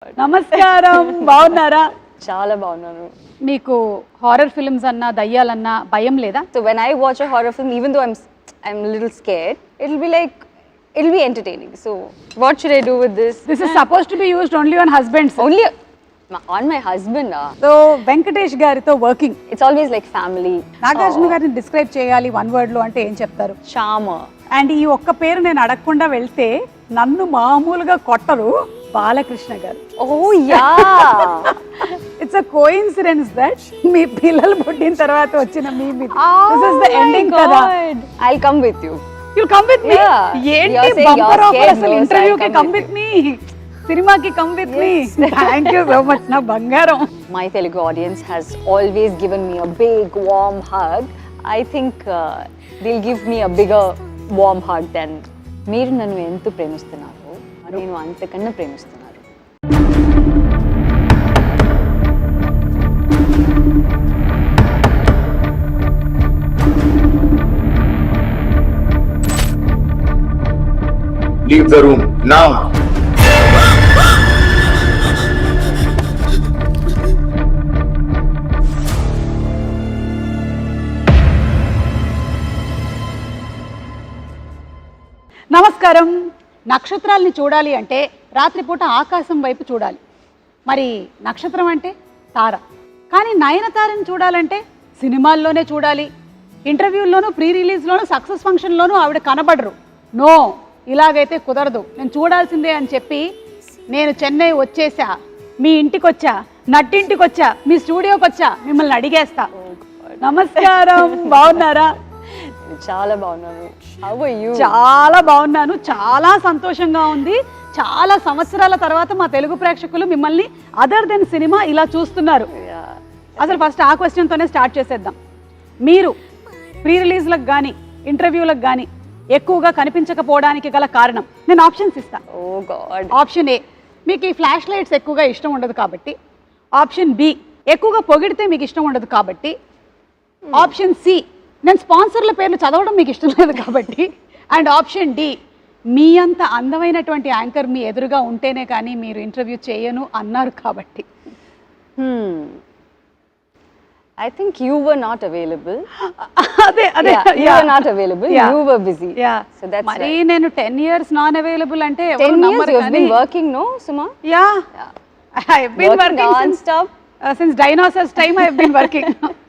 నమస్కారం బాగున్నారా? చాలా బాగున్నాను. మీకు హారర్ ఫిల్మ్స్ అన్నా దయ్యాలన్నా భయం లేదా? So when I watch a horror film, even though I'm a little scared, it'll be entertaining. So what should I do with this? This is supposed to be used only on husbands. Only on my husband. So Venkatesh గారితో working. It's always like family. Nagarjuna గారిని describe చేయాలి one word లో అంటే ఏం చెప్తారు? Charmer. And ఈ ఒక్క పేరు నేను అడగకుండా వెళ్తే నన్ను మామూలుగా కొట్టరు, బాలకృష్ణ గారు. Oh yeah. It's a coincidence that మీ పిల్లలు పుట్టిన తర్వాత వచ్చిన మీ this is the ending కదా. I'll come with you. You'll come with me? ఏంటి బంపర్ ఆఫర్ అసలు ఇంటర్వ్యూ కి come with me, సినిమాకి come with me. Thank you so much నా బంగారం. My Telugu audience has always given me a big warm hug. I think they'll give me a bigger warm hug than మీరు నన్ను ఎంత ప్రేమిస్తున్నారు నేను అంతకన్నా ప్రేమిస్తున్నారు. Leave the room now. నమస్కారం. నక్షత్రాల్ని చూడాలి అంటే రాత్రిపూట ఆకాశం వైపు చూడాలి. మరి నక్షత్రం అంటే తార. కానీ నయనతారని చూడాలంటే సినిమాల్లోనే చూడాలి. ఇంటర్వ్యూల్లోనూ, ప్రీ రిలీజ్లోనూ, సక్సెస్ ఫంక్షన్లోనూ ఆవిడ కనబడరు. నో, ఇలాగైతే కుదరదు, నేను చూడాల్సిందే అని చెప్పి నేను చెన్నై వచ్చేసా, మీ ఇంటికి వచ్చా, నట్టింటికి వచ్చా, మీ స్టూడియోకి వచ్చా, మిమ్మల్ని అడిగేస్తా. నమస్కారం, బాగున్నారా? చాలా బాగున్నాను. How are you? చాలా బాగున్నాను, చాలా సంతోషంగా ఉంది. చాలా సంవత్సరాల తర్వాత మా తెలుగు ప్రేక్షకులు మిమ్మల్ని అదర్ దెన్ సినిమా ఇలా చూస్తున్నారు. అసలు ఫస్ట్ ఆ క్వశ్చన్తోనే స్టార్ట్ చేసేద్దాం. మీరు ప్రీ రిలీజ్లకు కానీ ఇంటర్వ్యూలకు కానీ ఎక్కువగా కనిపించకపోవడానికి గల కారణం నేను ఆప్షన్స్ ఇస్తాను. Oh God. ఆప్షన్ ఏ, మీకు ఈ ఫ్లాష్ లైట్స్ ఎక్కువగా ఇష్టం ఉండదు కాబట్టి. ఆప్షన్ బి, ఎక్కువగా పొగిడితే మీకు ఇష్టం ఉండదు కాబట్టి. ఆప్షన్ సి, నేను స్పాన్సర్ల పేర్లు చదవడం మీకు ఇష్టం లేదు కాబట్టి. అండ్ ఆప్షన్ డి, మీ అంత అందమైనటువంటి యాంకర్ మీ ఎదురుగా ఉంటేనే కానీ మీరు ఇంటర్వ్యూ చేయను అన్నారు కాబట్టి. I think you were not available. అదే you were not available. You were busy. So that's మరి నేను 10 years నాన్ అవైలబుల్ అంటే 10 years you have been working, no, Suma? Yeah. I have been working since dinosaurs time. I have been working.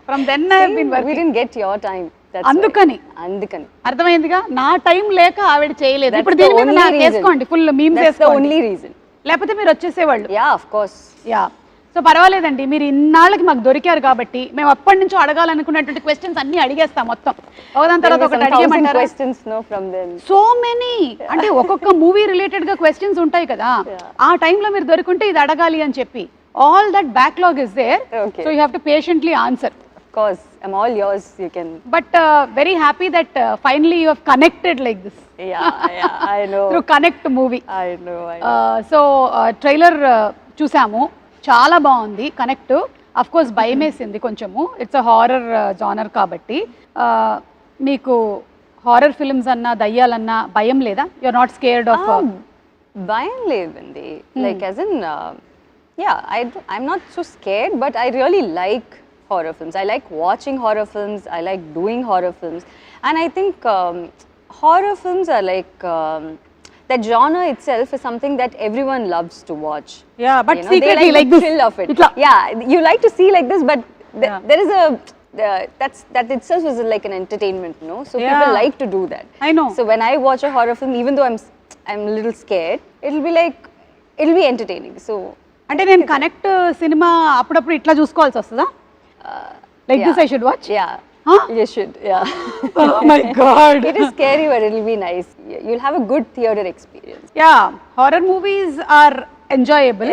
From then I have been working. We didn't get your time. That's అందుకని అర్థమైందిగా, నా time లేక ఆవిడ చేయలేదు. ఇప్పుడు దీని మీద నాకు వేసుకోండి, ఫుల్ మీమ్స్ వేసుకోండి. ఓన్లీ రీజన్, లేకపోతే మీరు వచ్చేసేవాళ్ళు. Yeah of course. Yeah, so పర్వాలేదండి, మీరు ఇన్నాళ్ళకి మాకు దొరికారు కాబట్టి మేము అప్పటి నుంచో అడగాలనుకున్నటువంటి క్వశ్చన్స్ అన్ని అడిగేస్తాం మొత్తం. ఒకదాని తర్వాత ఒకటి అడిగేమంటారా? సో మెనీ, అంటే ఒక్కొక్క మూవీ రిలేటెడ్ గా క్వశ్చన్స్ ఉంటాయి కదా, ఆ టైంలో మీరు దొరికింటే ఇది అడగాలి అని చెప్పి. All that backlog is there, so you have to patiently answer. Of course, I'm all yours. You can. But very happy that finally you have connected like this. Yeah, I know. Through Connect movie. I know. So trailer చూసాము, చాలా బాగుంది. Connect of course భయమేసింది కొంచెము, it's a horror genre కాబట్టి. మీకు horror films అన్నా దయ్యాలన్నా భయం లేదా? You are not scared of? భయం లేదండి. Like as in yeah, I'm not so scared, but I really like horror films. I like watching horror films. I like doing horror films, and I think horror films are like that genre itself is something that everyone loves to watch. Yeah, but you know, secretly like the thrill of it. Yeah, you like to see like this, but there is a that itself is like an entertainment, you know. So people like to do that. I know. So when I watch a horror film, even though I'm a little scared, it'll be entertaining. So అంటే నేను connect cinema అప్పుడప్పుడు ఇట్లా చూసుకోవాల్సి వస్తుందా? Like this I should watch? Yeah. Huh? You should, yeah. Oh my God. It is scary, but it'll be nice. You'll have a good theater experience. Yeah, horror movies are enjoyable.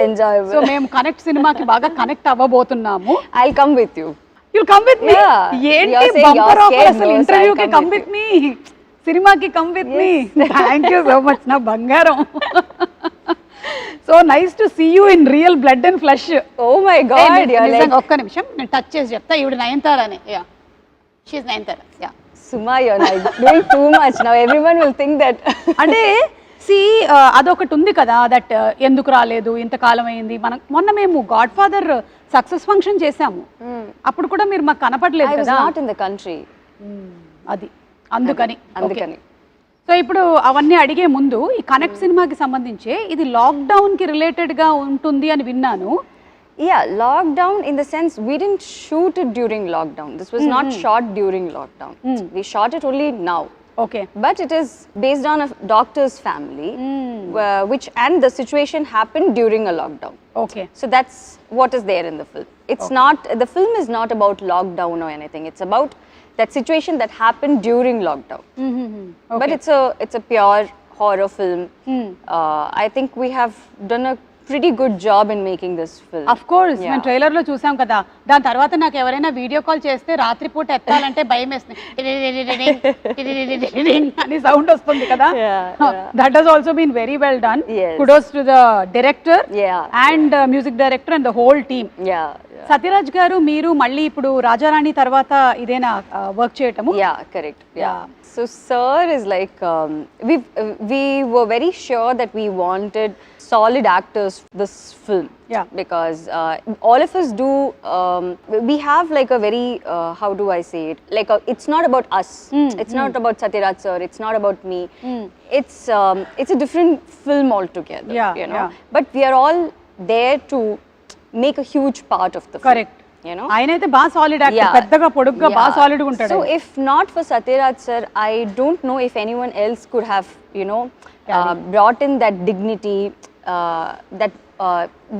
So మేము connect సినిమాకి బాగా connect అవ్వబోతున్నాము. I'll come with you. You'll come with me? ఏంటి bumper offer అసలు? ఇంటర్వ్యూకి come with me, సినిమాకి come with me. Thank you so much నా బంగారం. So nice to see you in real blood and flesh. Oh my God. ఒక్క నిమిషం నేను touch చేసి చెప్తా. ఈవిడ నయనతారనే. Yeah, she's Nayanthara. Yeah. Suma, you're like doing too much now. Everyone will think that. అంటే C అదొకటి ఉంది కదా దట్ ఎందుకు రాలేదు ఇంతకాలం అయింది. మనం మొన్న మేము గాడ్ ఫాదర్ సక్సెస్ ఫంక్షన్ చేసాము, అప్పుడు కూడా మీరు మాకు కనపడలేదు I was కదా. not in the country. అది అందుకని. అందుకని. సో ఇప్పుడు అవన్నీ అడిగే ముందు ఈ కనెక్ట్ సినిమాకి సంబంధించి ఇది లాక్డౌన్ కి రిలేటెడ్ గా ఉంటుంది అని విన్నాను. Yeah, lockdown in the sense we didn't shoot it during lockdown. This was not shot during lockdown. We shot it only now. Okay. But it is based on a doctor's family, which and the situation happened during a lockdown. Okay. So that's what is there in the film. It's not, the film is not about lockdown or anything. It's about that situation that happened during lockdown. But it's a pure horror film. I think we have done a pretty good job in making this film. Of course మేము trailer లో చూసాం కదా. దాని తర్వాత నాకు ఎవరైనా video call చేస్తే రాత్రిపూట ఎత్తాలంటే భయం వేస్తుంది అని సౌండ్ వస్తుంది కదా. That has also been very well done. Kudos to the director and music director and the whole team. Sathyaraj garu మీరు మళ్ళీ ఇప్పుడు రాజారాణి తర్వాత ఇదేనా వర్క్ చేయటము? Yeah, correct. Yeah. So sir is like we were very sure that we wanted solid actors for this film. Yeah. Because all of us do we have like a very how do I say it, like it's not about us. It's not about Satyaraj sir, it's not about me. It's a different film altogether. You know. But we are all there to make a huge part of the film. Correct. You know, ఆయనైతే బాగా solid actor, పెద్దగా పొడుగ్గా బాగా solid గా ఉంటాడు. So if not for Satyaraj sir, I don't know if anyone else could have, you know, brought in that dignity, that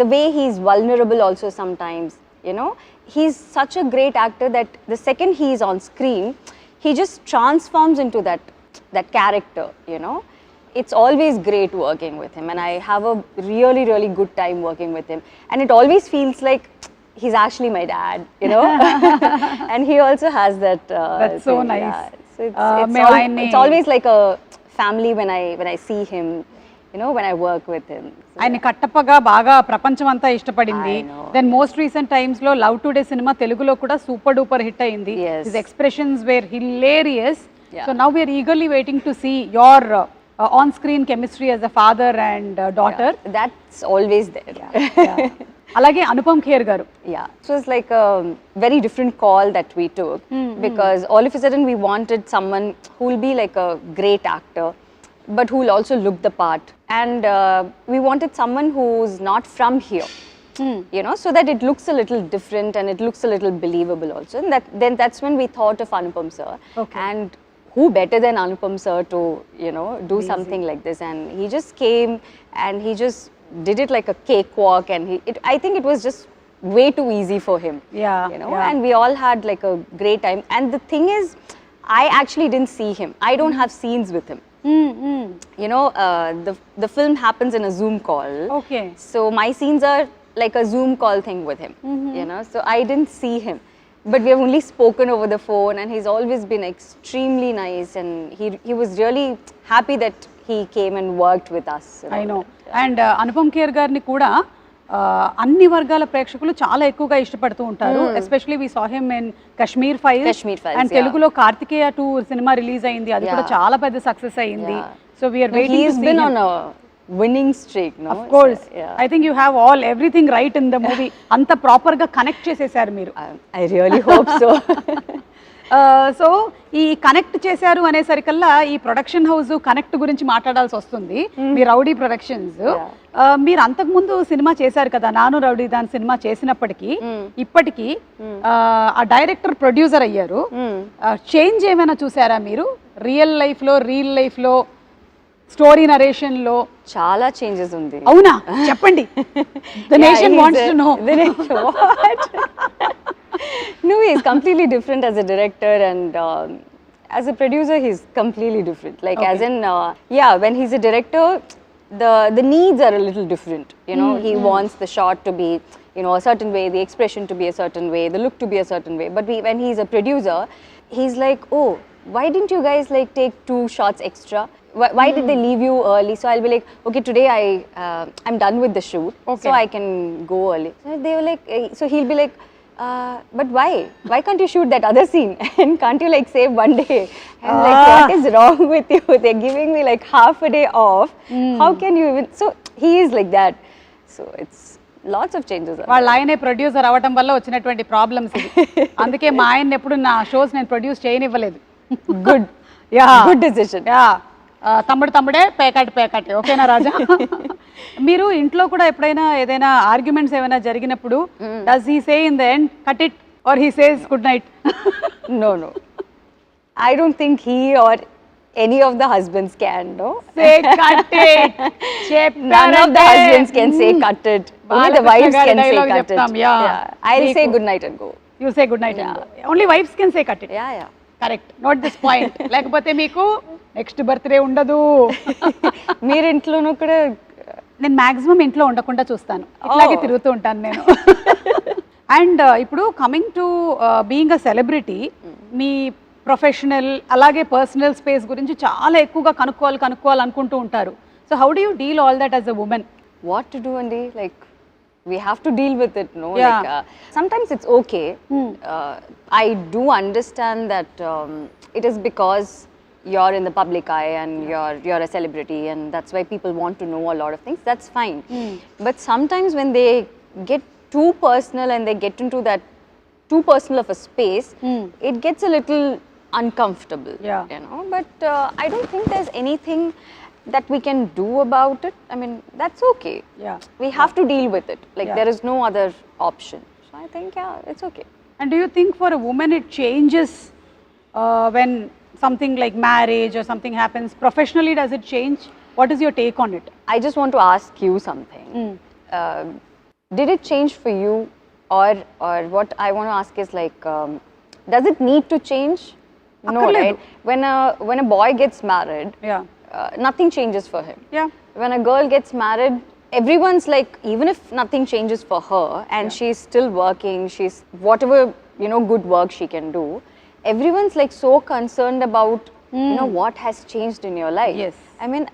the way he's vulnerable also sometimes, you know. He's such a great actor that the second he is on screen, he just transforms into that character, you know. It's always great working with him, and I have a really, really good time working with him. And it always feels like he's actually my dad, you know. And he also has that. That's so thing. nice. Yeah. So it's always like a family when I see him, you know, when I work with him. So ఆయన కట్టప్పగా బాగా ప్రపంచం అంతా ఇష్టపడింది. Then most recent times లో love today cinema తెలుగులో కూడా super duper hit అయింది. His expressions were hilarious. So now we are eagerly waiting to see your on screen chemistry as a father and daughter. That's always there. అలాగే అనుపమ్ ఖేర్ గారు. It was like a very different call that we took, because all of a sudden we wanted someone who will be like a great actor but who will also look the part, and we wanted someone who's not from here. You know, so that it looks a little different and it looks a little believable also. And that's when we thought of Anupam sir. And who better than Anupam sir to, you know, do something like this? And he just came and he just did it like a cakewalk, and I think it was just way too easy for him. You know, and we all had like a great time. And the thing is, I actually didn't see him. I don't have scenes with him. You know, the film happens in a Zoom call. Okay. So my scenes are like a Zoom call thing with him. You know, so I didn't see him. But we have only spoken over the phone, and he's always been extremely nice, and he was really happy that he came and worked with us. I know. And Anupam Kher గారిని కూడా అన్ని వర్గాల ప్రేక్షకులు చాలా ఎక్కువగా ఇష్టపడుతూ ఉంటారు. Especially we saw him in Kashmir files, and తెలుగులో కార్తికేయ 2 సినిమా రిలీజ్ అయింది. అది కూడా చాలా పెద్ద సక్సెస్ అయింది. So we are waiting to see him. Winning streak, no? Of course. So, I think you have everything right in the movie. Anta proper ga connect chesesaru meeru. I really hope so. So ఈ connect చేశారు అనేసరికల్లా ఈ production house connect గురించి మాట్లాడాల్సి వస్తుంది. మీ rowdy productions, మీరు అంతకుముందు cinema చేశారు కదా నాను రౌడీ దాని సినిమా చేసినప్పటికీ ఇప్పటికీ ఆ డైరెక్టర్ ప్రొడ్యూసర్ అయ్యారు. చేంజ్ ఏమైనా చూసారా మీరు రియల్ లైఫ్ లో స్టోరీ నరేషన్ లో? చాలా చేంజెస్ ఉంది. అవునా, చెప్పండి. The nation wants to know. No, he is completely different as a director, and as a producer he's completely different. Like as in when he's a director, the needs are a little different. You know, he wants the shot to be, you know, a certain way, the expression to be a certain way, the look to be a certain way. But when he's a producer, he's like, oh, why didn't you guys like take 2 shots extra? Why did they leave you early? So I'll be like, okay, today I'm done with the shoot, so I can go early. So they were like, so he'll be like, But why? Why can't you shoot that other scene? And can't you like save one day? I'm like, what is wrong with you? They're giving me like half a day off. How can you even? So he is like that. So it's lots of changes. వాళ్ళ ఆయనే producer అవ్వటం వల్ల వచ్చినటువంటి problems ఇది. అందుకే మా ఆయన ఎప్పుడు నా షోస్ నేను ప్రొడ్యూస్ చేయనివ్వలేదు. Good. Yeah Good decision. Yeah తమ్ముడే పేకాటే ఓకేనా రాజా? మీరు ఇంట్లో కూడా ఎప్పుడైనా ఏదైనా ఆర్గ్యుమెంట్స్ ఏమైనా జరిగినప్పుడు does he say in the end cut it or he says good night? No. I don't think he or any of the husbands can, no? Say cut it. None of the husbands can say cut it. Only the wives can say dialogue cut చెప్తాం. it. Yeah. I'll say good night and go. You say good night. Only wives can say cut it. Yeah. Correct. Note this point. లేకపోతే మీకు next birthday ఉండదు. మీరు ఇంట్లోనూ కూడా నేను maximum ఇంట్లో ఉండకుండా చూస్తాను, ఇట్లాగే తిరుగుతూ ఉంటాను నేను. అండ్ ఇప్పుడు coming to being a celebrity, me professional అలాగే పర్సనల్ స్పేస్ గురించి చాలా ఎక్కువగా కనుక్కోవాలనుకుంటూ ఉంటారు. So how do you deal all that as a women? what to do, Andy? Like, we have to deal with it, no? Yeah. Like, sometimes it's okay. I do understand that it is because you're in the public eye and you're a celebrity, and that's why people want to know a lot of things. That's fine. But sometimes when they get too personal and they get into that too personal of a space, it gets a little uncomfortable. Yeah. You know. But I don't think there's anything that we can do about it. I mean, that's okay. Yeah. We have to deal with it. Like, Yeah. there is no other option. So I think, yeah, it's okay. And do you think for a woman it changes when something like marriage or something happens? Professionally, does it change? What is your take on it? I just want to ask you something. Did it change for you, or what I want to ask is like, does it need to change? No, right? When a boy gets married, Yeah. Nothing changes for him. Yeah. When a girl gets married, everyone's like, even if nothing changes for her and she's still working, she's whatever, you know, good work she can do, everyone's like so concerned about, you know, what has changed in your life. Yes. I mean,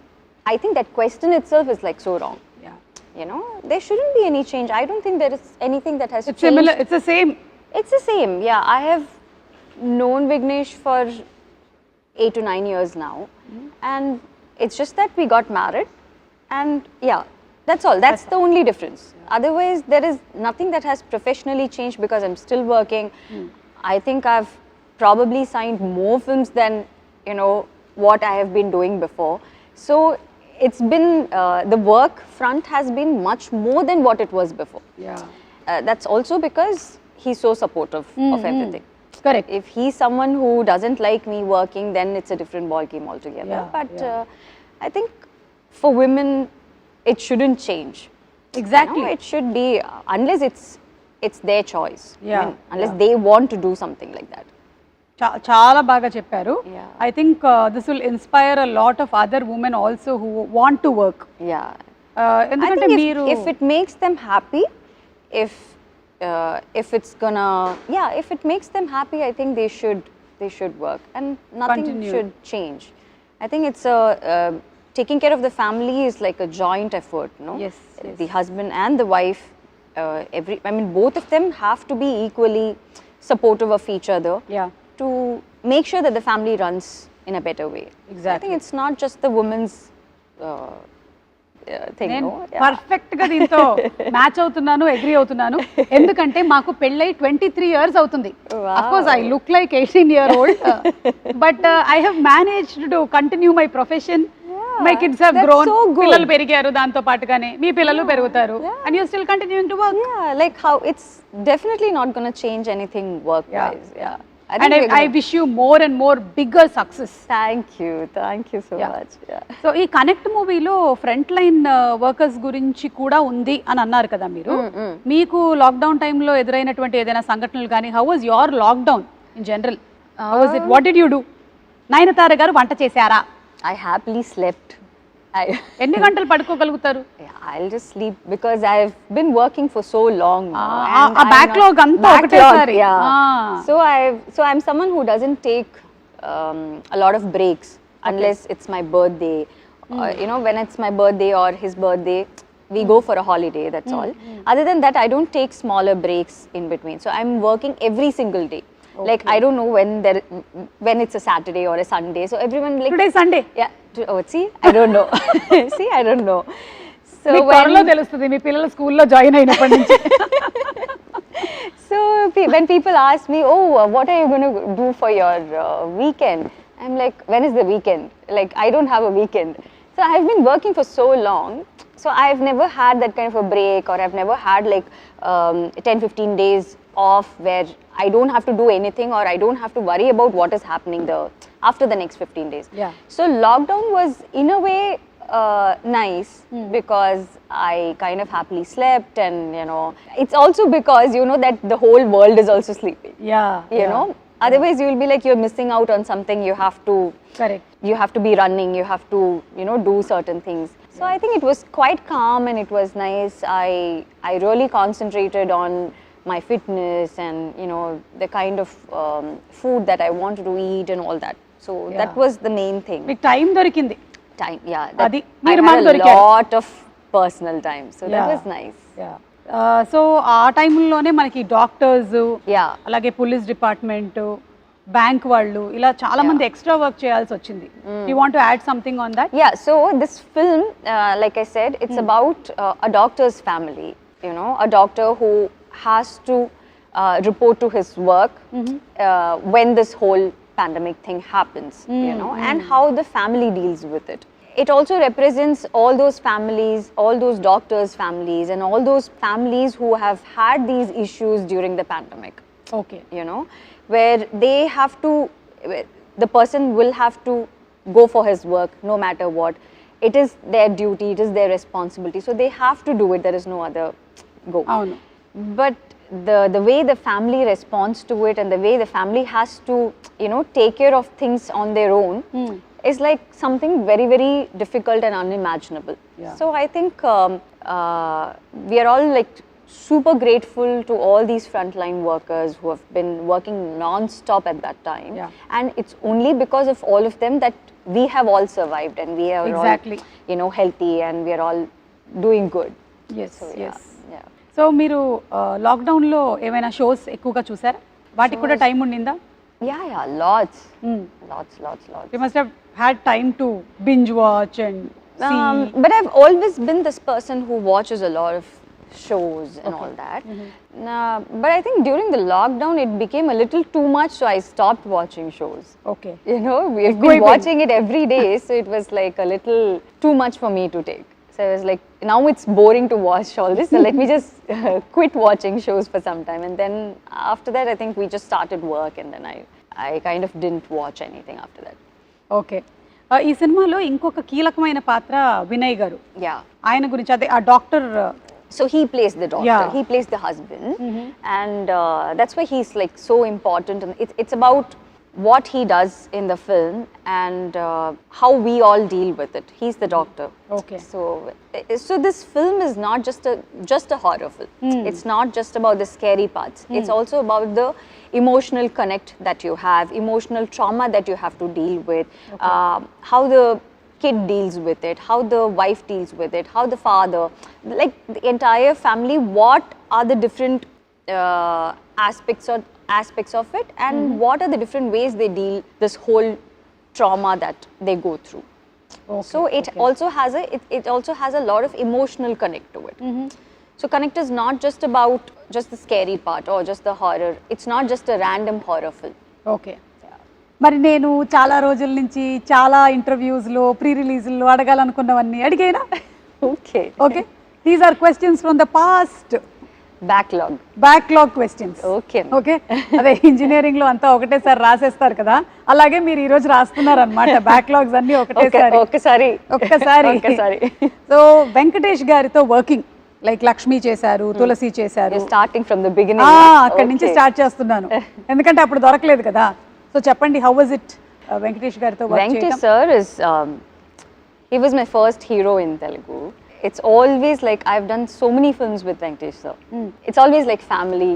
I think that question itself is like so wrong. Yeah. You know, there shouldn't be any change. I don't think there is anything that has It's changed. similar. It's the same. It's the same. Yeah, I have known Vignesh for 8 to 9 years now, and it's just that we got married, and yeah, that's all. That's the only difference. Otherwise, there is nothing that has professionally changed because I'm still working. I think I've probably signed more films than, you know, what I have been doing before. So it's been the work front has been much more than what it was before. Yeah. That's also because he's so supportive of everything. Correct. If he's someone who doesn't like me working, then it's a different ball game altogether. Yeah, But I think for women, it shouldn't change. Exactly. You know, it should be unless it's their choice. Yeah, Unless they want to do something like that. చాలా బాగా చెప్పారు. Yeah. I think this will inspire a lot of other women also who want to work. Yeah. I ఎందుకంటే think మీరు if it makes them happy, if it's gonna, if it makes them happy, I think they should work, and nothing Continue. should change. I think it's taking care of the family is like a joint effort, no? Yes, yes. The husband and the wife, both of them have to be equally supportive of each other. Yeah. To make sure that the family runs in a better way. I Exactly. think it's not just the woman's thing, నేను no? Yeah. Perfect గా దీంతో match అవుతున్నాను, agree అవుతున్నాను. ఎందుకంటే మాకు పెళ్ళై 23 years అవుతుంది. Wow. Of course I look like 18-year-old, but I have managed to continue my profession. My kids have that's grown. so good. పిల్లలు పెరిగారు, దాంతో పాటుగానే మీ పిల్లలు పెరుగుతారు. And you're still continuing to work. Yeah, like how it's definitely not going to change anything work-wise. Yeah. And I wish you more and more bigger success. Thank you so much. Yeah. So ఈ connect మూవీలో front line workers గురించి కూడా ఉంది అని అన్నారు కదా మీరు. మీకు లాక్డౌన్ టైంలో ఎదురైనటువంటి ఏదైనా సంఘటనలు కానీ, how was your lockdown in general? How was it? What did you do? Nayanthara గారు వంట చేశారా? I happily slept. ఎన్ని గంటలు పడుకోగలుగుతారు? I'll just sleep because I've been working for so long now. ఆ backlog అంతా ఒకటేసారి. So I'm someone who doesn't take a lot of breaks unless it's my birthday. You know, when it's my birthday or his birthday, We go for a holiday, that's all. Other than that, I don't take smaller breaks in between. So I'm working every single day. Like I don't know when it's a Saturday or a Sunday. So everyone like today Sunday yeah. Oh, see, I don't know. See, I don't know. So మీకు త్వరలో తెలుస్తుంది మీ పిల్లలు స్కూల్లో join అయినప్పటి నుంచి. So when people ask me, oh, what are you going to do for your weekend? I'm like, when is the weekend? Like, I don't have a weekend. So I've been working for so long. So I've never had that kind of a break, or I've never had like 10-15 days off where I don't have to do anything, or I don't have to worry about what is happening after the next 15 days. Yeah. So lockdown was in a way nice because I kind of happily slept, and you know, it's also because you know that the whole world is also sleeping. You know, otherwise you will be like you're missing out on something. You have to correct you have to be running, you have to, you know, do certain things. So I think it was quite calm and it was nice. I really concentrated on my fitness and, you know, the kind of food that I wanted to eat and all that. So that was the main thing. మీకు time దొరికింది. Time, yeah. Adi, I meer had maku a dorikaru. lot of personal time. So that was nice. So ఆ టైంలోనే మనకి doctors Yeah. అలాగే police department bank వాళ్ళు ఇలా చాలా మంది ఎక్స్ట్రా వర్క్ చేయాల్సి వచ్చింది. You want to add something on that? Yeah, so this film, like I said, it's about a doctor's family, you know, a doctor who has to report to his work when this whole pandemic thing happens, you know, and how the family deals with it. It also represents all those families, all those doctors' families, and all those families who have had these issues during the pandemic. Okay. You know, where they have to, the person will have to go for his work no matter what. It is their duty, it is their responsibility. So they have to do it, there is no other go. అవును. But the way the family responds to it and the way the family has to, you know, take care of things on their own is like something very, very difficult and unimaginable. Yeah. So I think we are all like super grateful to all these frontline workers who have been working non-stop at that time. Yeah. And it's only because of all of them that we have all survived and we are Exactly. all, you know, healthy and we are all doing good. Yes So yeah, yes. yeah. So మీరు లాక్డౌన్లో ఏమైనా shows ఎక్కువగా చూసారా? వాటికి కూడా time ఉండిందా? Yeah, lots. Lots. You must have had time to binge watch and But I've always been this person who watches a lot of shows and all that. But I think during the lockdown it became a little too much, so I stopped watching shows. Okay. You know, we've been watching it every day, so it was like a little too much for me to take. So I was like, now it's boring to watch all this, so let me just quit watching shows for some time. And then after that, I think we just started work, and then I kind of didn't watch anything after that. Okay. ఈ సినిమాలో ఇంకొక కీలకమైన పాత్ర వినయ్ గారు. Yeah. ఆయన గురించి అదే ఆ doctor. So he plays the doctor, Yeah. he plays the husband, and that's why he's like so important. And it's about what he does in the film and how we all deal with it. He's the doctor. Okay. So this film is not just a horror film. It's not just about the scary parts. It's also about the emotional connect that you have, emotional trauma that you have to deal with, how the kid deals with it, how the wife deals with it, how the father, like the entire family, what are the different aspects of it, and what are the different ways they deal this whole trauma that they go through. Okay, So it also has a lot of emotional connect to it. So connect is not just about just the scary part or just the horror. It's not just a random horror film. Okay. మరి నేను చాలా రోజుల నుంచి చాలా ఇంటర్వ్యూస్లో pre రిలీజ్లో అడగాలనుకున్నవన్నీ అడిగేనా? Okay. Okay. These are questions from the past. Backlog questions. Okay. Okay. అదే ఇంజనీరింగ్లో అంతా ఒకటేసారి రాసేస్తారు కదా, అలాగే మీరు ఈరోజు రాస్తున్నారు అనమాట బ్యాక్లాగ్స్ అన్ని ఒక్కసారి. సో వెంకటేష్ గారితో వర్కింగ్ లైక్ లక్ష్మి చేశారు, తులసి చేశారు. Starting from the beginning. అక్కడి నుంచి స్టార్ట్ చేస్తున్నాను ఎందుకంటే అప్పుడు దొరకలేదు కదా. సో చెప్పండి, హౌ వాజ్ ఇట్ వెంకటేష్ గారితో వర్క్ చేయడం? Venkatesh sir he was my first hero in Telugu. It's always like I've done so many films with Venkatesh sir. It's always like family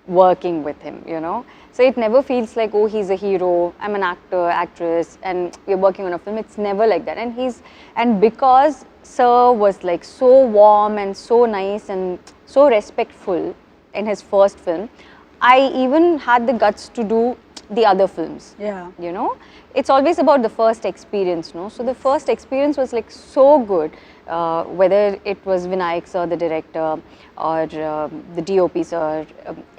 working with him, you know. So it never feels like, oh, he's a hero, I'm an actor, actress, and we're working on a film. It's never like that. And because Sir was like so warm and so nice and so respectful in his first film, I even had the guts to do the other films. Yeah. You know, it's always about the first experience, no? So the first experience was like so good, whether it was Vinayak sir, the director, or the DOP sir,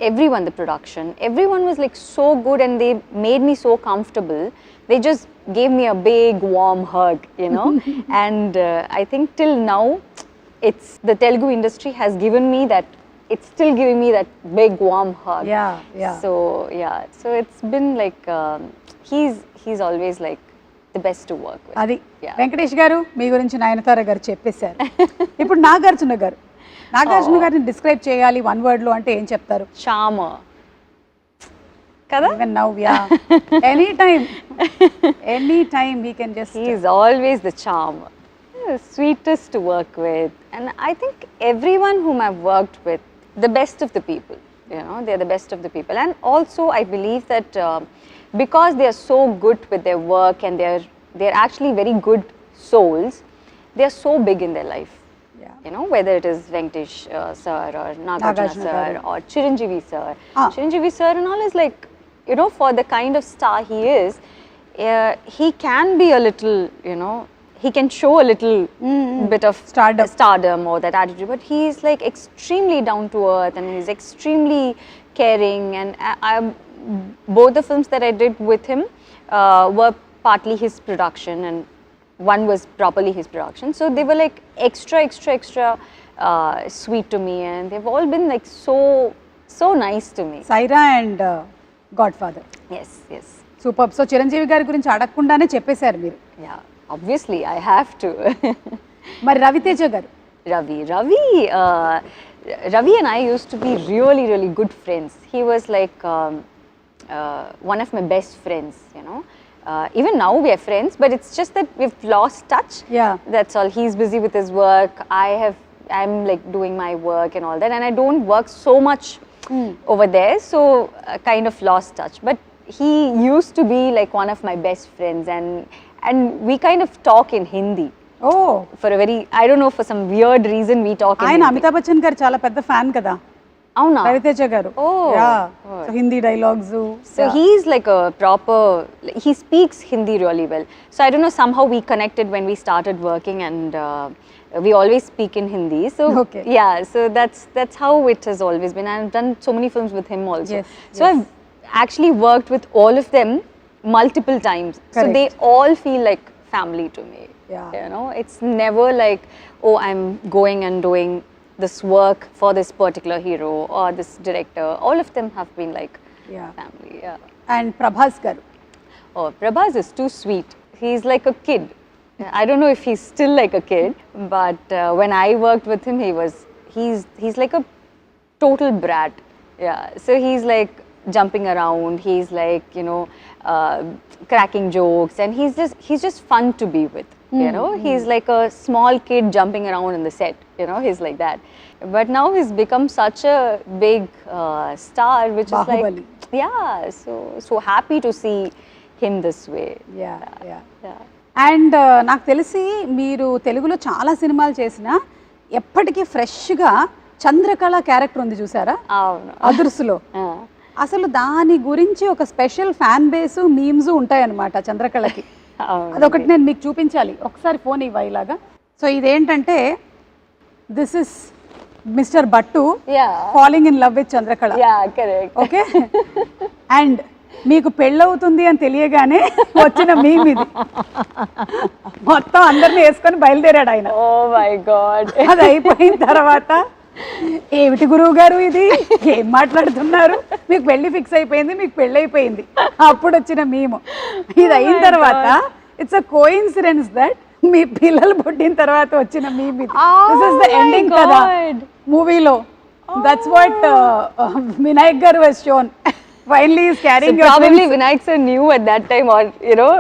everyone, the production, everyone was like so good, and they made me so comfortable. They just gave me a big warm hug, you know. And I think till now, it's the Telugu industry has given me that. It's still giving me that big warm hug. Yeah. So it's been like he's always like the best to work with. అది Yeah. Venkatesh గారు మీ గురించి నయనతార గారు చెప్పేశారు. ఇప్పుడు నాగార్జున గారిని describe చేయాలి one word లో అంటే ఏం చెప్తారు? Charmer. Kada? Even now, yeah. Anytime we can just. He is always the charmer. The sweetest to work with. And I think everyone whom I've worked with, the best of the people, you know, they're the best of the people. And also I believe that because they are so good with their work and they're actually very good souls, they are so big in their life. Yeah. You know, whether it is Venkatesh sir or Nagarjuna sir or Chiranjeevi sir. Chiranjeevi sir and all is like, you know, for the kind of star he is, he can be a little, you know, he can show a little bit of stardom or that attitude, but he is like extremely down to earth, and he's extremely caring. And both the films that I did with him were partly his production, and one was properly his production. So they were like extra sweet to me, and they've all been like so nice to me. Sye Raa and Godfather. Yes. Super. So Chiranjeevi గారి గురించి అడగకుండానే చెప్పేశారు మీరు. Yeah, obviously I have to. మరి రవితేజ గారు? Ravi and I used to be really good friends. He was like one of my best friends, you know. Even now we are friends, but it's just that we've lost touch. Yeah. That's all. He's busy with his work. I'm like doing my work and all that, and I don't work so much over there, so kind of lost touch. But he used to be like one of my best friends, and we kind of talk in Hindi. Oh. For a very, I don't know, for some weird reason we talk in ఆయన Hindi. Amitabh Bachchan గారు చాలా పెద్ద fan కదా అవునా? రవితేజ గారు. So Hindi dialogues. So he's like a proper, he speaks Hindi really well. So I don't know, somehow we connected when we started working, and we always speak in Hindi. So Okay. yeah, so that's how it has always been. I've done so many films with him also. Yes, So I've actually worked with all of them multiple times. Correct. So they all feel like family to me. Yeah. You know, it's never like, oh, I'm going and doing this work for this particular hero or this director. All of them have been like family. Yeah. And Prabhas గారు? Oh, Prabhas is too sweet. He's like a kid. I don't know if he's still like a kid, but when I worked with him, he's like a total brat. Yeah. So he's like jumping around. He's like, you know, cracking jokes, and he's just fun to be with. You know, he's like a small kid jumping around in the set. You know, he's like that. But now he's become such a big star, which Bahubali. is like, yeah. So happy to see him this way. Yeah. And నాకు తెలిసి మీరు తెలుగులో చాలా సినిమాలు చేసినా ఎప్పటికీ ఫ్రెష్గా Chandrakala character ఉంది చూసారా అవును. అదుర్సులో. అసలు దాని గురించి ఒక స్పెషల్ ఫ్యాన్ బేస్ మీమ్స్ ఉంటాయన్నమాట చంద్రకళకి. అదొకటి నేను మీకు చూపించాలి. ఒకసారి ఫోన్ ఇవ్వ ఇలాగా. సో ఇదేంటంటే this is mister Battu falling in love with Chandrakala. Okay. And మీకు పెళ్ళవుతుంది అని తెలియగానే వచ్చిన మీమ్ ఇది. మొత్తం అందరిని వేసుకొని బయలుదేరాడు ఆయన. Oh my god. అది అయిపోయిన తర్వాత ఏమిటి గురువు గారు ఇది, ఏం మాట్లాడుతున్నారు, మీకు పెళ్లి ఫిక్స్ అయిపోయింది, మీకు పెళ్ళి అయిపోయింది, అప్పుడు వచ్చిన మేము. ఇది అయిన తర్వాత ఇట్స్ అ కోఇన్సిడెన్స్ దట్ మీ పిల్లలు పుట్టిన తర్వాత వచ్చిన మేము ఇది. దిస్ ఇస్ ద ఎండింగ్ కదా మూవీలో. దట్స్ వాట్ వినాయక్ గారు was shown. Finally he is carrying your probably Vinayak sir knew at that time, or you know.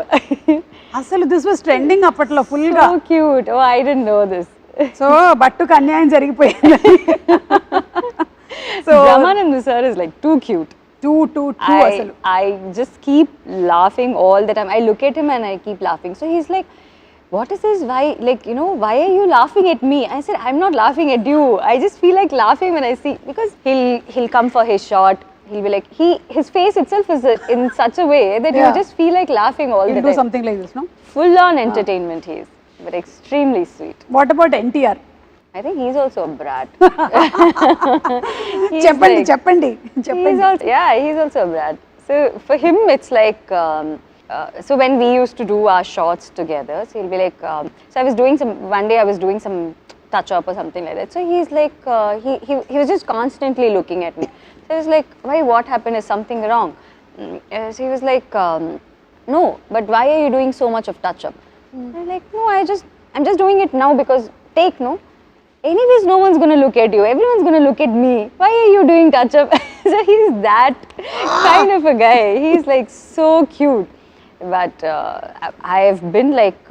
అసలు దిస్ వాస్ ట్రెండింగ్ అప్పట్లో ఫుల్ గా. So cute. Oh, I didn't know this. So బట్టుకు అన్యాయం జరిగిపోయింది. So Ramanand sir is like too cute. Too అసలు. I just keep laughing all the time. I look at him and I keep laughing. So he's like, what is this? Why, like, you know, why are you laughing at me? I said, I'm not laughing at you. I just feel like laughing when I see, because he'll come for his shot. He'll be like, his face itself is in such a way that you just feel like laughing all the He'll do time. something like this, no? Full on entertainment he is, but extremely sweet. What about NTR? I think he's also a brat. He's చెప్పండి like- చెప్పండి He's also, yeah, he's also a brat. So for him, it's like, so when we used to do our shots together, so he'll be like, so one day I was doing some touch up or something like that. So he's like, he was just constantly looking at me. So I was like, why, what happened? Is something wrong? So he was like, no, but why are you doing so much of touch up? I'm like, no, I'm just doing it now because no. Anyways, no one's going to look at you. Everyone's going to look at me. Why are you doing touch-up? So he's that kind of a guy. He's like so cute. But I've been like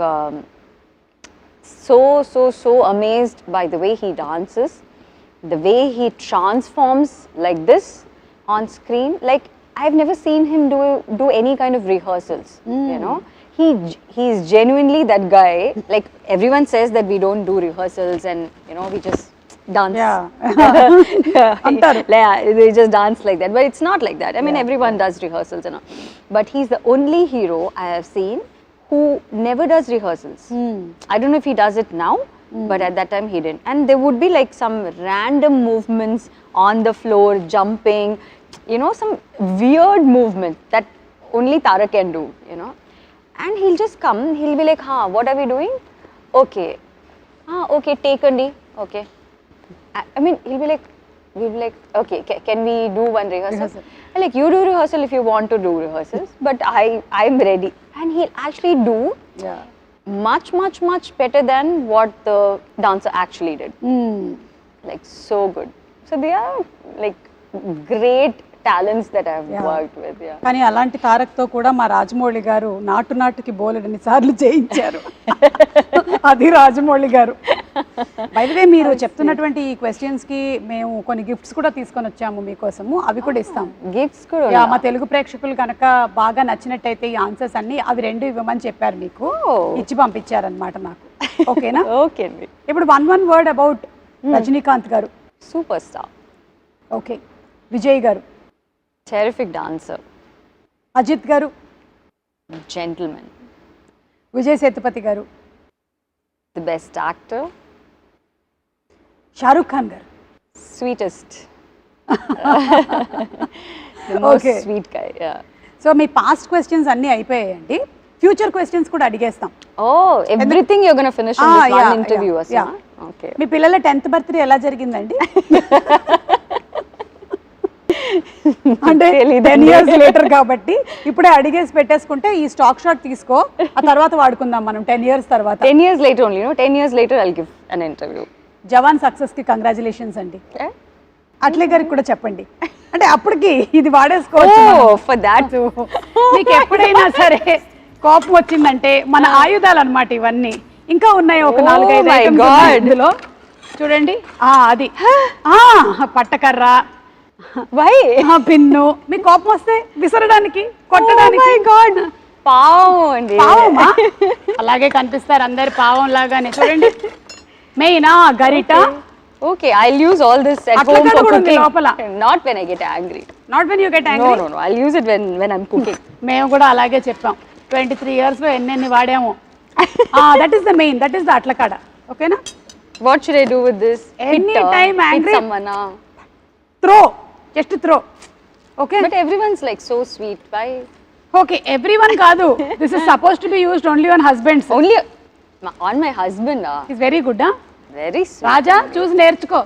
so amazed by the way he dances, the way he transforms like this on screen. Like, I've never seen him do any kind of rehearsals, you know. He's genuinely that guy. Like, everyone says that we don't do rehearsals and, you know, we just dance. Yeah, they just dance like that. But it's not like that. I mean, everyone does rehearsals and all. But he's the only hero I have seen who never does rehearsals. I don't know if he does it now, but at that time he didn't. And there would be like some random movements on the floor, jumping, you know, some weird movement that only Tara can do, you know. And he'll just come, he'll be like, what are we doing? Okay. Okay, take Andi. Okay. I mean, we'll be like, okay, can we do one rehearsal? I'm like, you do rehearsal if you want to do rehearsals, but I'm ready. And he'll actually do much better than what the dancer actually did. Like, so good. So they are like great talents that I've worked with. Yeah. కానీ అలాంటి తారక్తో కూడా మా రాజమౌళి గారు నాటుకి బోలెడన్ని సార్లు చేయించారు. అది రాజమౌళి గారు. బై ది వే, మీరు చెప్తున్నటువంటి ఈ క్వశ్చన్స్ కి మేము కొన్ని గిఫ్ట్స్ కూడా తీసుకొని వచ్చాము మీకోసము. అవి కూడా ఇస్తాం. గిఫ్ట్స్ కూడా మా తెలుగు ప్రేక్షకులు కనుక బాగా నచ్చినట్టయితే ఈ ఆన్సర్స్ అన్ని అవి 2 ఇవ్వమని చెప్పారు, మీకు ఇచ్చి పంపించారనమాట నాకు. ఓకేనా? ఓకే అండి. ఇప్పుడు వన్ వర్డ్ అబౌట్ రజనీకాంత్ గారు. Super star. ఓకే. విజయ్ గారు. Terrific dancer. అజిత్ గారు. Gentleman. విజయ్ సేతుపతి గారు. The best actor. Shahrukh Khan గారు. Sweetest. The most sweet guy. Yeah. So మీ పాస్ట్ క్వశ్చన్స్ అన్నీ అయిపోయాయండి. ఫ్యూచర్ క్వశ్చన్స్ కూడా అడిగేస్తాం. Oh, everything you're going to finish in this one interview. Okay. మీ పిల్లల 10th birthday ఎలా జరిగిందండి? అంటే 10 years లేటర్ కాబట్టి ఇప్పుడే అడిగేసి పెట్టేసుకుంటే ఈ స్టాక్ షాట్ తీసుకో, ఆ తర్వాత వాడుకుందాం మనం 10 years తర్వాత. 10 years later only, you know, 10 years later I'll give an interview. Jawan success కి కంగ్రాచులేషన్స్ అండి. అట్లే గారికి కూడా చెప్పండి. అంటే అప్పటికి ఇది వాడేసుకోవచ్చు. For that. మీకు ఎప్పుడైనా సరే కోపం వచ్చిందంటే మన ఆయుధాలు అన్నమాట ఇవన్నీ. ఇంకా ఉన్నాయి ఒక 4-5 ఐటమ్స్ ఇందులో. చూడండి, అది పట్టకర్ర, పిన్ను. మీ కోపం వస్తే విసరడానికి, కొట్టడానికి. పావం అండి. పావమా? అలాగే కనిపిస్తారు అందరు పావం లాగానే. చూడండి, మెయిన్ గరిట. Okay, I'll use all this at home for cooking. Not when I get angry. Not when you get angry? No. I'll use it when I'm cooking. మేము కూడా అలాగే చెప్పాం. 23 years లో ఎన్ని వాడాము. That is the main. That is the అట్లకాడ. ఓకేనా? What should I do with this? Anytime angry. Hit someone. Throw. Just throw. Okay? But everyone's like so sweet. Why? Okay, everyone కాదు. This is supposed to be used only on husbands. Only on my husband. He's very good, huh? Very sweet. Raja, choose నేర్చుకో.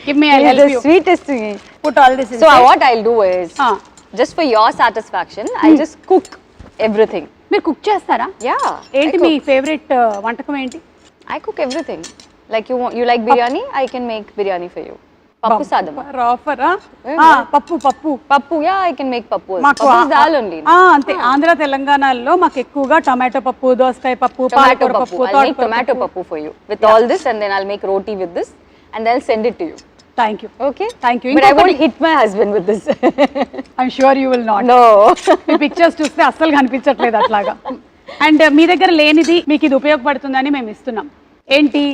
Give me, I'll help you. The sweetest thing. Put all this in. So what I'll do is, just for your satisfaction, I'll just cook everything. మీరు cook చేస్తారా? Yeah. ఏంటి మీ favourite వంటకం ఏంటి? I cook everything. Like you like biryani, I can make biryani for you. Pappu sadam. రాఫరా? పప్పు. Yeah, I can make pappu. Pappu is dal only. అంతే. ఆంధ్ర తెలంగాణలో మాకు ఎక్కువగా టమాటో పప్పు, దోసకాయ పప్పు, tomato pappu. I'll make tomato pappu for you with all this, and then I'll make roti with this, and then I'll send it to you. Thank you. Okay? Thank you. But I ఇంకొకటి- won't hit my husband with this. I'm sure you will not. No. Me pictures చూస్తే అస్సలు కనిపించట్లేదు అట్లాగా. And మీ దగ్గర లేనిది మీకు ఇది ఉపయోగపడుతుందని మేము ఇస్తున్నాం. ఏంటి,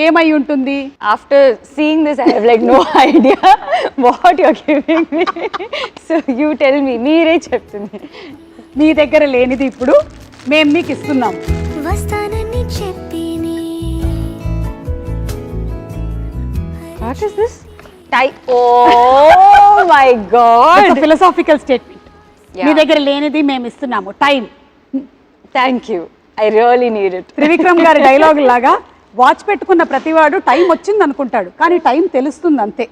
ఏమై ఉంటుంది? After seeing this, I have like no idea what you're giving me. So you tell me. మీరే చెప్తుంది. మీ దగ్గర లేనిది ఇప్పుడు మేము మీకు ఇస్తున్నాం. వస్తానని చెప్పిని What is this? Oh my God. Philosophical statement. Yeah. మీ దగ్గర లేనిది మేము ఇస్తున్నాము, time. Thank you. I really need it. Trivikram గారి డైలాగ్ లాగా వాచ్ పెట్టుకున్న ప్రతివాడు టైం వచ్చింది అనుకుంటాడు, కానీ టైం తెలుస్తుంది అంతే.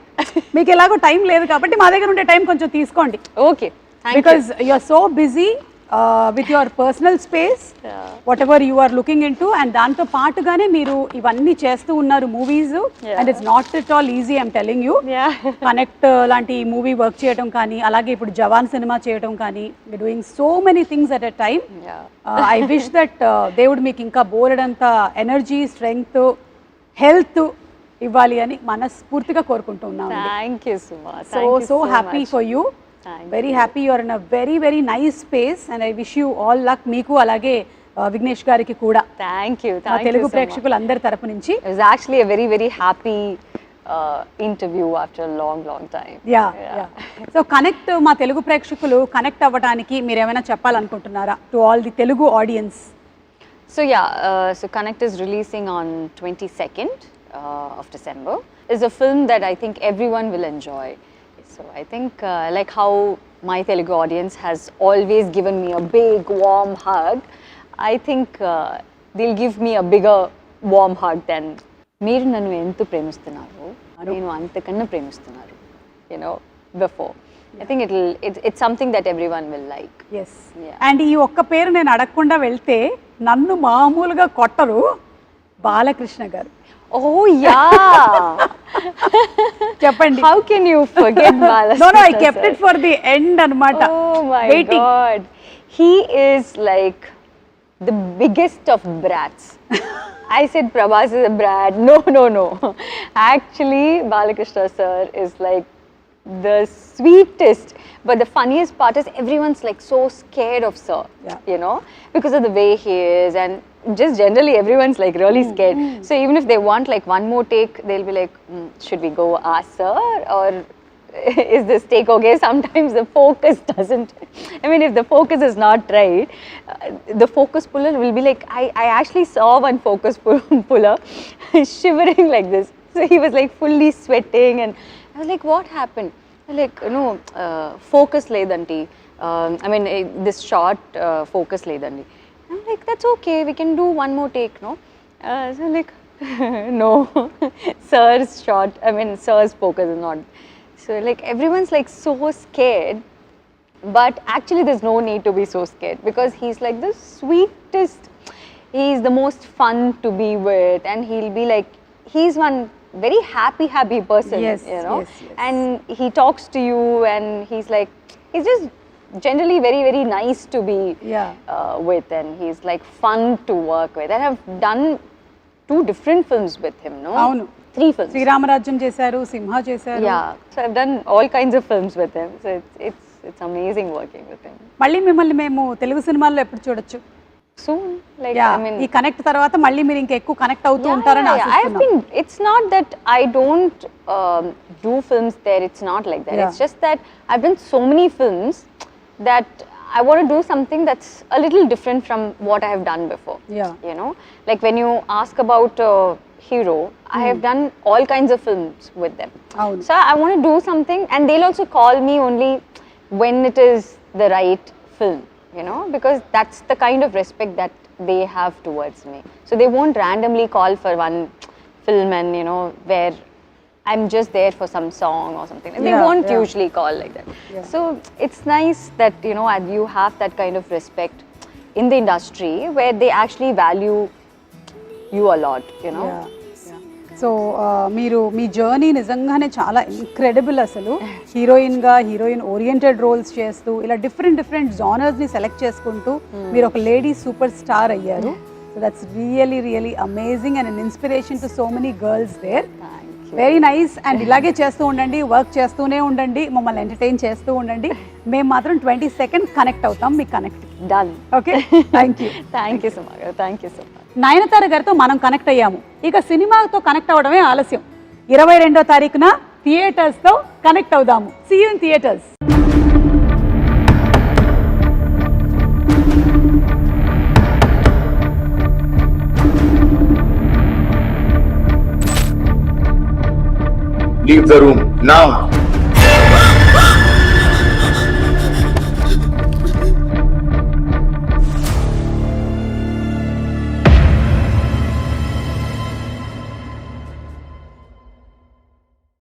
మీకు ఎలాగో టైం లేదు కాబట్టి మా దగ్గర ఉండే టైం కొంచెం తీసుకోండి. Okay. Thank because you are so busy with your personal space, whatever you are looking into. And దాంతో పాటుగానే మీరు ఇవన్నీ చేస్తూ ఉన్నారు, movies. And it's not at all easy, I'm telling you. Connect లాంటి movie work చేయడం కానీ, అలాగే ఇప్పుడు జవాన్ సినిమా చేయడం కానీ, you doing so many things at a time. I wish that దేవుడు మీకు ఇంకా బోలెడంత ఎనర్జీ, స్ట్రెంగ్త్, హెల్త్ ఇవ్వాలి అని మనస్ఫూర్తిగా కోరుకుంటూ ఉన్నాను. Thank you, Suma. So happy for you. Very happy you are in a very very nice space and I wish you all luck. మీకు అలాగే విఘ్నేష్ గారికి కూడా Thank you. మా Thank you Telugu so much. ప్రేక్షకులు అందరి తరపు నుంచి. It was actually a very, very happy interview after a long, long time. Yeah. So connect, మా తెలుగు ప్రేక్షకులు కనెక్ట్ అవ్వడానికి మీరు ఏమైనా చెప్పాలనుకుంటున్నారా to all the Telugu audience? So yeah, so Connect is releasing on 22nd of December. It's a film that I think everyone will enjoy. So I think like how my Telugu audience has always given me a big warm hug, I think they'll give me a bigger warm hug than మీరు నన్ను ఎంత ప్రేమిస్తున్నారు, నేను అంతకన్నా ప్రేమిస్తున్నారు, you know, before. I think it's something that everyone will like. Yes. And ఈ ఒక్క పేరు నేను అడగకుండా వెళ్తే నన్ను మామూలుగా కొట్టరు, బాలకృష్ణ గారు. Oh yeah. చెప్పండి. How can you forget Balakrishna? No, I kept it for the end అన్నమాట. Oh my Waiting. God. He is like the biggest of brats. I said Prabhas is a brat. No. Actually, Balakrishna sir is like the sweetest. But the funniest part is everyone's like so scared of sir, you know, because of the way he is, and just generally everyone's like really scared. So even if they want like one more take, they'll be like, should we go ask sir, or is this take okay? Sometimes the focus doesn't, I mean, if the focus is not right, the focus puller will be like, I actually saw one focus puller shivering like this. So he was like fully sweating, and I was like, what happened? Like, no, focus ledanti. I mean, this shot focus ledanti. I'm like, that's okay, we can do one more take, no? So like, no, sir's shot, I mean, sir's focus is not. So like, everyone's like so scared, but actually there's no need to be so scared, because he's like the sweetest, he's the most fun to be with, and he'll be like, he's one very happy person, Yes, you know, yes. and he talks to you, and he's like, he's just generally very, very nice to be with, and he's like fun to work with. And I've done 2 different films with him, no? అవును. 3 films. Sri Rama Rajyam చేశారు, సింహ చేశారు. Yeah, so I've done all kinds of films with him. So it's amazing working with him. మళ్ళీ మిమ్మల్ని మేము తెలుగు సినిమాల్లో ఎప్పుడు చూడొచ్చు? Soon, like Yeah. I mean, ఈ కనెక్ట్ తర్వాత మళ్ళీ మీరు ఇంకా ఎక్కువ కనెక్ట్ అవుతూ ఉంటారని I've ఆశిస్తున్నాం. been, it's not that I don't do films there, it's not like that. Yeah. It's just that I've done so many films that I want to do something that's a little different from what I have done before. Yeah. You know, like when you ask about Hero, I have done all kinds of films with them. అవును. So I want to do something, and they'll also call me only when it is the right film, you know, because that's the kind of respect that they have towards me. So they won't randomly call for one film and, you know, where I'm just there for some song or something. They won't usually call like that. So it's nice that, you know, and you have that kind of respect in the industry where they actually value you a lot, you know. So మీరు మీ journey నిజంగానే చాలా incredible. అసలు హీరోయిన్గా heroine oriented roles చేస్తూ ఇలా different జానర్స్ని select చేసుకుంటూ మీరు ఒక లేడీ సూపర్ స్టార్ అయ్యారు. So that's really amazing and an inspiration to so many girls there. Very nice. And ఇలాగే చేస్తూ ఉండండి, వర్క్ చేస్తూనే ఉండండి, మమ్మల్ని ఎంటర్టైన్ చేస్తూ ఉండండి. మేము మాత్రం 20 seconds కనెక్ట్ అవుతాం మీకు connect. Done. Okay, thank you. Thank you Suma గారు, thank you so much. Nayanthara గారితో మనం కనెక్ట్ అయ్యాము, ఇక సినిమాతో కనెక్ట్ అవ్వడమే ఆలస్యం. 22వ తారీఖున థియేటర్స్తో కనెక్ట్ అవుదాము. See you in theatres. Leave the room now.